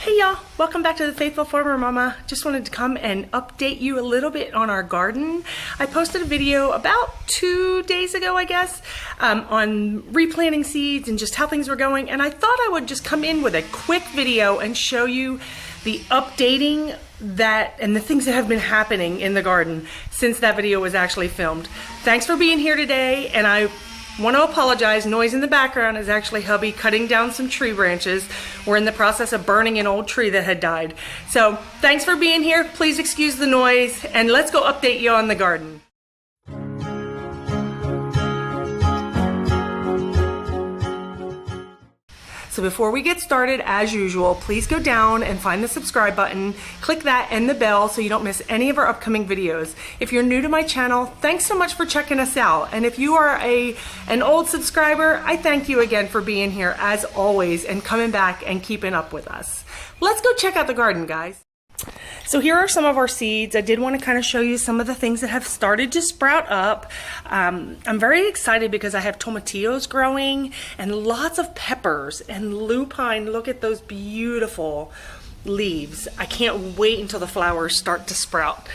Hey y'all, welcome back to the Faithful Farmer Mama. Just wanted to come and update you a little bit on our garden. I posted a video about 2 days ago, I guess, on replanting seeds and just how things were going. And I thought I would just come in with a quick video and show you the updating and the things that have been happening in the garden since that video was actually filmed. Thanks for being here today, and I want to apologize. Noise in the background is actually hubby cutting down some tree branches. We're in the process of burning an old tree that had died. So thanks for being here. Please excuse the noise, and let's go update you on the garden. So before we get started, as usual, please go down and find the subscribe button, click that and the bell so you don't miss any of our upcoming videos. If you're new to my channel, thanks so much for checking us out. And if you are an old subscriber, I thank you again for being here as always and coming back and keeping up with us. Let's go check out the garden, guys. So here are some of our seeds. I did want to kind of show you some of the things that have started to sprout up. I'm very excited because I have tomatillos growing and lots of peppers and lupine. Look at those beautiful leaves. I can't wait until the flowers start to sprout.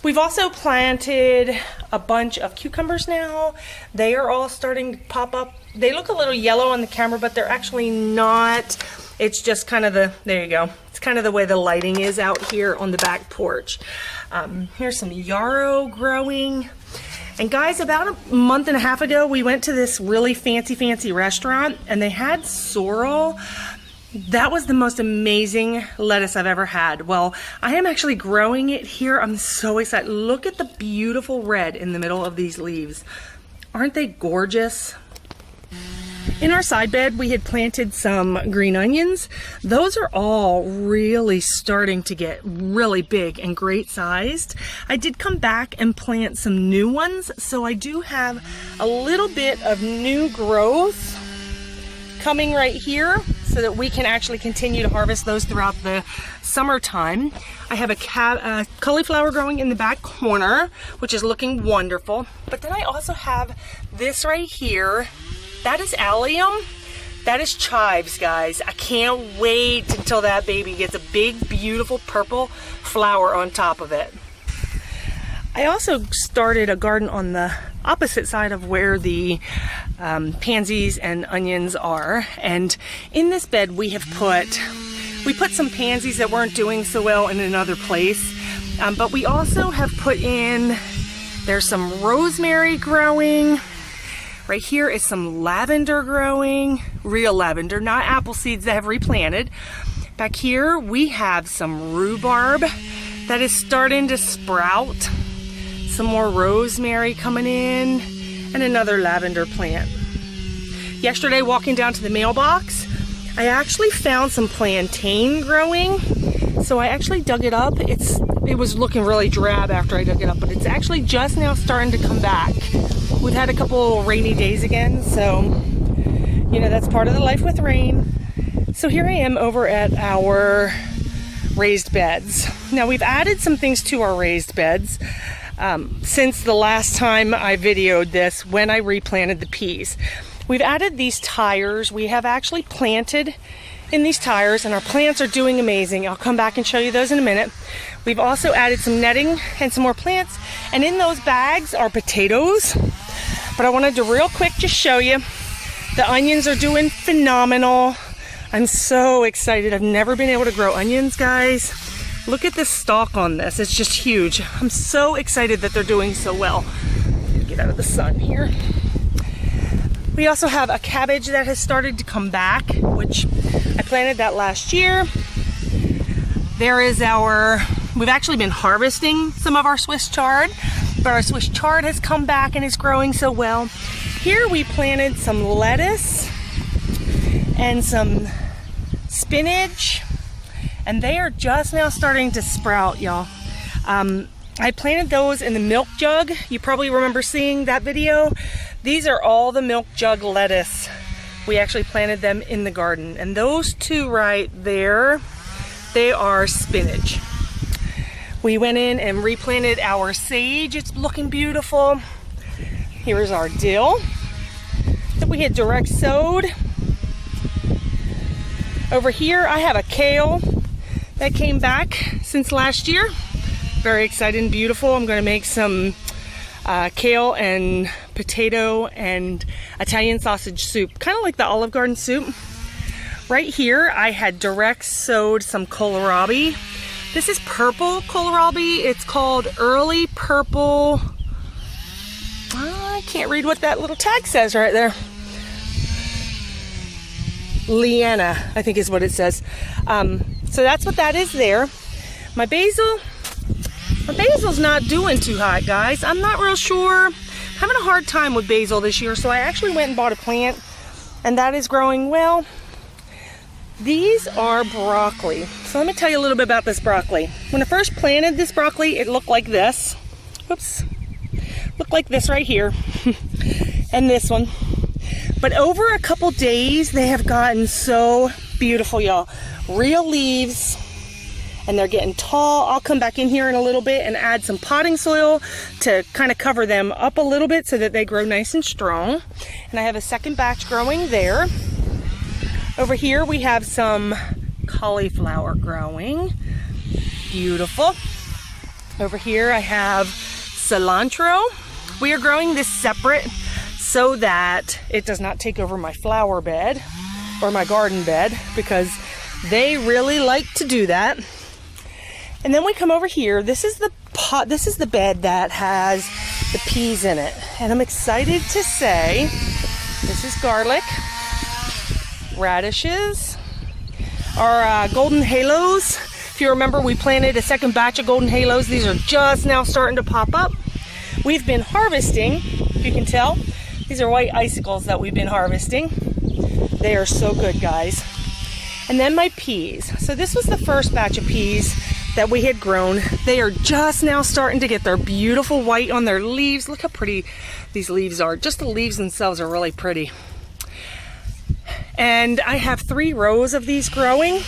We've also planted a bunch of cucumbers now. They are all starting to pop up. They look a little yellow on the camera, but they're actually not. It's just kind of there you go. It's kind of the way the lighting is out here on the back porch. Here's some yarrow growing. And guys, about a month and a half ago, we went to this really fancy restaurant and they had sorrel. That was the most amazing lettuce I've ever had. Well, I am actually growing it here. I'm so excited. Look at the beautiful red in the middle of these leaves. Aren't they gorgeous? In our side bed, we had planted some green onions. Those are all really starting to get really big and great sized. I did come back and plant some new ones, so I do have a little bit of new growth coming right here so that we can actually continue to harvest those throughout the summertime. I have a cauliflower growing in the back corner, which is looking wonderful. But then I also have this right here. That is allium. That is chives, guys. I can't wait until that baby gets a big, beautiful purple flower on top of it. I also started a garden on the opposite side of where the pansies and onions are. And in this bed, we put some pansies that weren't doing so well in another place. But we also have put in, there's some rosemary growing. Right here is some lavender growing, real lavender, not apple seeds that have replanted. Back here we have some rhubarb that is starting to sprout, some more rosemary coming in, and another lavender plant. Yesterday, walking down to the mailbox, I actually found some plantain growing, so I actually dug it up. It was looking really drab after I dug it up, but it's actually just now starting to come back. We've had a couple rainy days again, so, you know, that's part of the life with rain. So here I am over at our raised beds. Now, we've added some things to our raised beds since the last time I videoed this, when I replanted the peas. We've added these tires. We have actually planted in these tires, and our plants are doing amazing. I'll come back and show you those in a minute. We've also added some netting and some more plants, and in those bags are potatoes. But I wanted to real quick just show you. The onions are doing phenomenal. I'm so excited. I've never been able to grow onions, guys. Look at this stalk on this. It's just huge. I'm so excited that they're doing so well. Get out of the sun here. We also have a cabbage that has started to come back, which I planted that last year. There is we've actually been harvesting some of our Swiss chard, but our Swiss chard has come back and is growing so well. Here we planted some lettuce and some spinach, and they are just now starting to sprout, y'all. I planted those in the milk jug. You probably remember seeing that video. These are all the milk jug lettuce. We actually planted them in the garden, and those two right there, they are spinach. We went in and replanted our sage. It's looking beautiful. Here's our dill that we had direct sowed. Over here I have a kale that came back since last year. Very excited and beautiful. I'm going to make some kale and potato and Italian sausage soup, kind of like the Olive Garden soup. Right here, I had direct sowed some kohlrabi. This is purple kohlrabi. It's called early purple. I can't read what that little tag says right there. Liana, I think is what it says. So that's what that is there. My basil's not doing too hot, guys. I'm not real sure. I'm having a hard time with basil this year, so I actually went and bought a plant, and that is growing well. These are broccoli. So let me tell you a little bit about this broccoli. When I first planted this broccoli, it looked like this. Whoops. Looked like this right here. And this one. But over a couple days, they have gotten so beautiful, y'all. Real leaves. And they're getting tall. I'll come back in here in a little bit and add some potting soil to kind of cover them up a little bit so that they grow nice and strong. And I have a second batch growing there. Over here we have some cauliflower growing. Beautiful. Over here I have cilantro. We are growing this separate so that it does not take over my flower bed or my garden bed, because they really like to do that. And then we come over here. This is the pot. This is the bed that has the peas in it. And I'm excited to say this is garlic, radishes, our golden halos. If you remember, we planted a second batch of golden halos. These are just now starting to pop up. We've been harvesting, if you can tell. These are white icicles that we've been harvesting. They are so good, guys. And then my peas. So this was the first batch of peas that we had grown. They are just now starting to get their beautiful white on their leaves. Look how pretty these leaves are. Just the leaves themselves are really pretty. And I have 3 rows of these growing.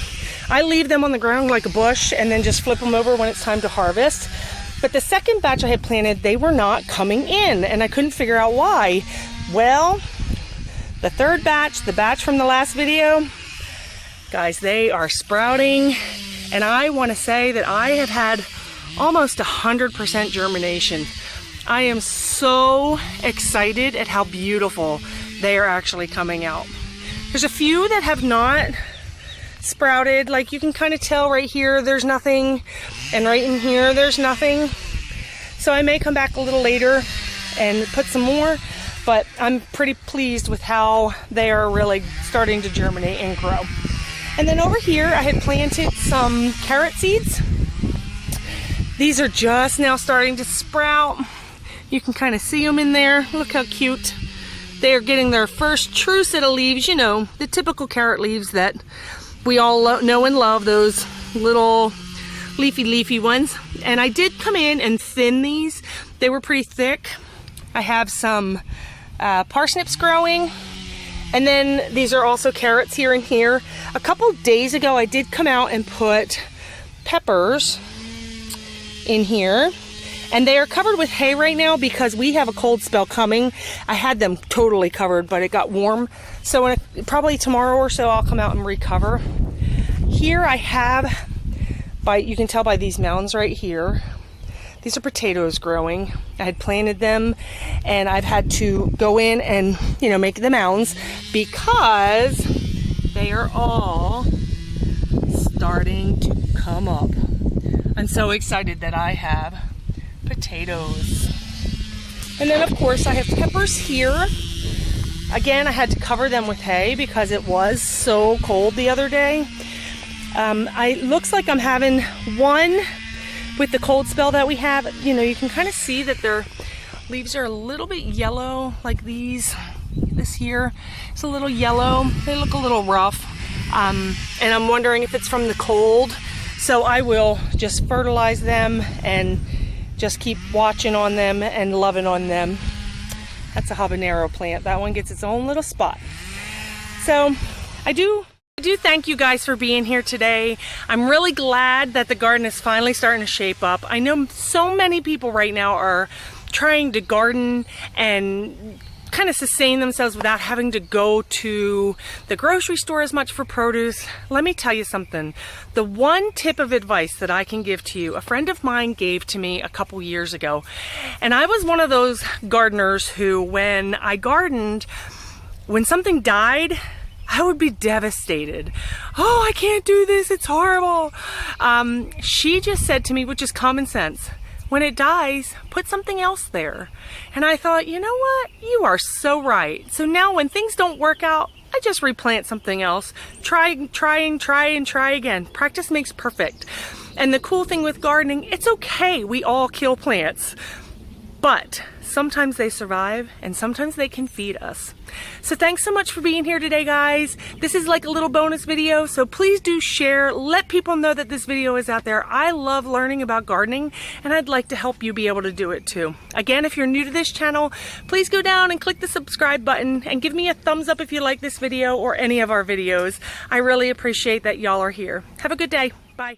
I leave them on the ground like a bush and then just flip them over when it's time to harvest. But the second batch I had planted, they were not coming in, and I couldn't figure out why. Well, the third batch, the batch from the last video, guys, they are sprouting. And I want to say that I have had almost 100% germination. I am so excited at how beautiful they are actually coming out. There's a few that have not sprouted. Like you can kind of tell right here, there's nothing. And right in here, there's nothing. So I may come back a little later and put some more. But I'm pretty pleased with how they are really starting to germinate and grow. And then over here, I had planted some carrot seeds. These are just now starting to sprout. You can kind of see them in there. Look how cute. They are getting their first true set of leaves, you know, the typical carrot leaves that we all know and love, those little leafy ones. And I did come in and thin these. They were pretty thick. I have some parsnips growing. And then these are also carrots here and here. A couple days ago, I did come out and put peppers in here. And they are covered with hay right now because we have a cold spell coming. I had them totally covered, but it got warm. So probably tomorrow or so, I'll come out and recover. Here I have, you can tell by these mounds right here, these are potatoes growing. I had planted them and I've had to go in and, you know, make the mounds because they are all starting to come up. I'm so excited that I have potatoes. And then of course I have peppers here. Again, I had to cover them with hay because it was so cold the other day. It looks like I'm having one with the cold spell that we have. You know, you can kind of see that their leaves are a little bit yellow, like these. This here is a little yellow. They look a little rough. And I'm wondering if it's from the cold. So I will just fertilize them and just keep watching on them and loving on them. That's a habanero plant. That one gets its own little spot. So I do thank you guys for being here today. I'm really glad that the garden is finally starting to shape up. I know so many people right now are trying to garden and kind of sustain themselves without having to go to the grocery store as much for produce. Let me tell you something. The one tip of advice that I can give to you, a friend of mine gave to me a couple years ago. And I was one of those gardeners who, when I gardened, when something died, I would be devastated. Oh, I can't do this, it's horrible. She just said to me, which is common sense, when it dies, put something else there. And I thought, you know what? You are so right. So now when things don't work out, I just replant something else. Try again. Practice makes perfect. And the cool thing with gardening, it's okay. We all kill plants. But sometimes they survive and sometimes they can feed us. So thanks so much for being here today, guys. This is like a little bonus video, so please do share. Let people know that this video is out there. I love learning about gardening and I'd like to help you be able to do it too. Again, if you're new to this channel, please go down and click the subscribe button and give me a thumbs up if you like this video or any of our videos. I really appreciate that y'all are here. Have a good day. Bye.